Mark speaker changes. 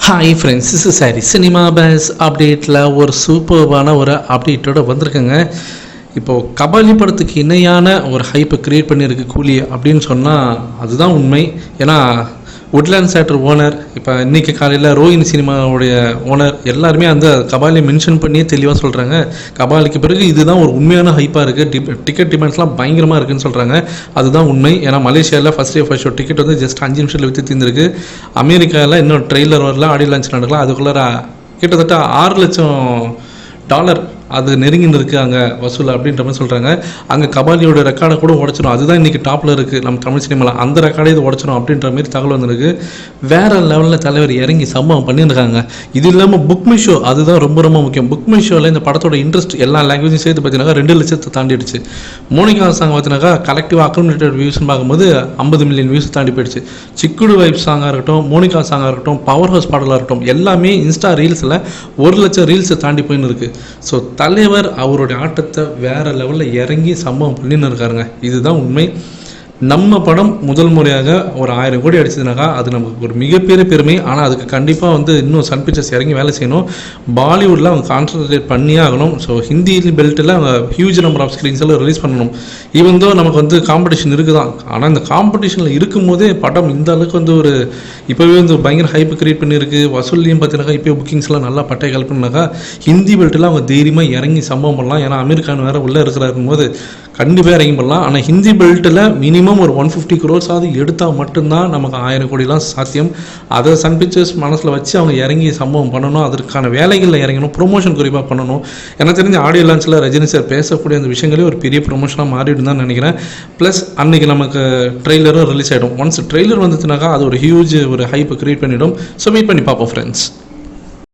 Speaker 1: Hi friends, this is சாரி cinema பேஸ் அப்டேட்டில் ஒரு சூப்பர்வான ஒரு அப்டேட்டோட வந்திருக்குங்க. இப்போது கபாலி படத்துக்கு இணையான ஒரு ஹைப்பை க்ரியேட் பண்ணியிருக்கு கூலி அப்படின்னு சொன்னால் அதுதான் உண்மை. ஏன்னா உட்லேண்ட் தேட்டர் ஓனர் இப்போ இன்றைக்கி காலையில் ரோஹிணி சினிமாவுடைய ஓனர் எல்லாருமே அந்த கபாலி மென்ஷன் பண்ணியே தெளிவாக சொல்கிறாங்க. கபாலிக்கு பிறகு இதுதான் ஒரு உண்மையான ஹைப்பாக இருக்குது, டிக்கெட் டிமாண்ட்ஸ்லாம் பயங்கரமாக இருக்குதுன்னு சொல்கிறாங்க. அதுதான் உண்மை. ஏன்னா மலேசியாவில் first day first show ticket வந்து ஜஸ்ட் 5 நிமிஷத்தில் விற்று தீர்ந்துருக்கு. அமெரிக்காவில் இன்னும் ட்ரெய்லர் வரல, ஆடியோ லான்ச் நடக்கலாம். அதுக்குள்ளே கிட்டத்தட்ட $6 லட்சம் அது நெருங்கின்னு இருக்குது அங்கே வசூல் அப்படின்ற மாதிரி சொல்கிறாங்க. அங்கே கபாலியோட ரெக்கார்டை கூட உடச்சிடும். அதுதான் இன்றைக்கி டாப்பில் இருக்குது நம்ம தமிழ் சினிமாவில். அந்த ரெக்கார்டை இது உடச்சிடும் அப்படின்ற மாதிரி தகவல் வந்திருக்கு. வேறு லெவலில் தலைவர் இறங்கி சம்பவம் பண்ணியிருக்காங்க. இது இல்லாமல் புக் மை ஷோ, அதுதான் ரொம்ப ரொம்ப முக்கியம். புக் மை ஷோவில் இந்த படத்தோட இன்ட்ரெஸ்ட் எல்லா லாங்குவேஜும் சேர்த்து பார்த்தீங்கன்னா 2 லட்சத்தை தாண்டிடுச்சு. மோனிகா சாங் பார்த்தீங்கன்னாக்கா கலெக்டிவ் அக்குமுலேட்டட் வியூஸ்ன்னு பார்க்கும்போது 50 மில்லியன் வியூஸ் தாண்டி போயிடுச்சு. சிக்குடு வைப் சாங்காக இருக்கட்டும், மோனிகா சாங்காக இருக்கட்டும், பவர் ஹவுஸ் பாடலாக இருக்கட்டும், எல்லாமே இன்ஸ்டா ரீல்ஸில் 1 லட்சம் ரீல்ஸை தாண்டி போயின்னு இருக்குது. ஸோ தலைவர் அவருடைய ஆட்டத்தை வேறு லெவலில் இறங்கி சம்பவம் பண்ணின்னு இருக்காருங்க. இதுதான் உண்மை. நம்ம படம் முதல் முறையாக ஒரு 1000 கோடி அடிச்சதுனாக்கா அது நமக்கு ஒரு மிகப்பெரிய பெருமை. ஆனால் அதுக்கு கண்டிப்பாக வந்து இன்னும் சன் பிக்சர்ஸ் இறங்கி வேலை செய்யணும். பாலிவுட்டில் அவங்க கான்சன்ட்ரேட் பண்ணியே ஆகணும். ஸோ ஹிந்தி பெல்ட்டில் அவங்க ஹியூஜ் நம்பர் ஆஃப் ஸ்க்ரீன்ஸ் எல்லாம் ரிலீஸ் பண்ணணும். ஈவன் தோ நமக்கு வந்து காம்படிஷன் இருக்குதான். ஆனால் இந்த காம்படிஷனில் இருக்கும் போதே படம் இந்த அளவுக்கு வந்து ஒரு இப்போவே வந்து பயங்கர ஹைப் கிரியேட் பண்ணியிருக்கு. வசூல்லையும் பார்த்தீங்கன்னாக்கா இப்போ புக்கிங்ஸ்லாம் நல்லா பட்டை கலப்புனாக்கா ஹிந்தி பெல்ட்டில் அவங்க தைரியமாக இறங்கி சம்பவம் பண்ணலாம். ஏன்னா அமெரிக்கான் வேறு உள்ளே இருக்கிறாருக்கும் போது கண்டிப்பாக இறங்கி பண்ணலாம். ஆனால் ஹிந்தி பெல்ட்டில் மினிமம் ஒரு 150 crores எடுத்தால் மட்டும்தான் நமக்கு 1000 கோடிலாம் சாத்தியம். அதை சன் பிக்சர்ஸ் மனசில் வச்சு அவங்க இறங்கி சம்பவம் பண்ணணும். அதற்கான வேலைகளில் இறங்கணும், ப்ரொமோஷன் குறிப்பாக பண்ணணும். எனக்கு தெரிஞ்ச ஆடியோ லான்ச்சில் ரஜினி சார் பேசக்கூடிய அந்த விஷயங்களே ஒரு பெரிய ப்ரொமோஷனாக மாறிடும் தான் நினைக்கிறேன். ப்ளஸ் அன்றைக்கி நமக்கு ட்ரெய்லரும் ரிலீஸ் ஆகிடும். ஒன்ஸ் ட்ரெய்லர் வந்துச்சுனாக்கா அது ஒரு ஹியூஜ் ஒரு ஹைப்பை க்ரியேட் பண்ணிவிடும். ஸோ வெயிட் பண்ணி பார்ப்போம் ஃப்ரெண்ட்ஸ்.